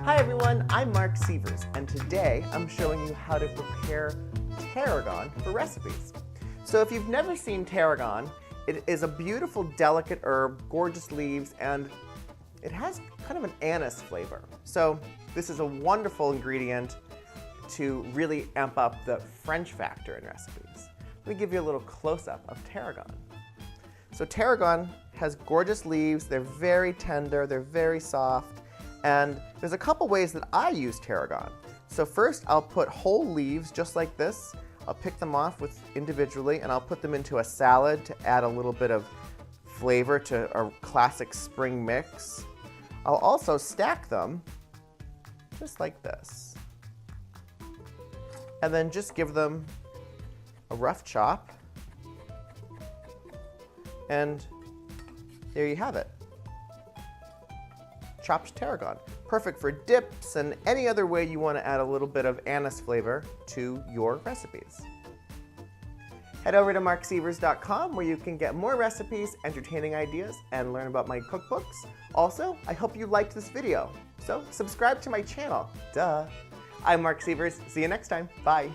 Hi everyone, I'm Mark Sievers, and today I'm showing you how to prepare tarragon for recipes. So if you've never seen tarragon, it is a beautiful, delicate herb, gorgeous leaves, and it has kind of an anise flavor. So this is a wonderful ingredient to really amp up the French factor in recipes. Let me give you a little close-up of tarragon. So tarragon has gorgeous leaves, they're very tender, they're very soft, and there's a couple ways that I use tarragon. So first I'll put whole leaves just like this. I'll pick them off individually and I'll put them into a salad to add a little bit of flavor to a classic spring mix. I'll also stack them just like this. And then just give them a rough chop. And there you have it. Chopped tarragon. Perfect for dips and any other way you want to add a little bit of anise flavor to your recipes. Head over to marcsievers.com where you can get more recipes, entertaining ideas, and learn about my cookbooks. Also, I hope you liked this video, so subscribe to my channel. Duh. I'm Mark Sievers. See you next time. Bye.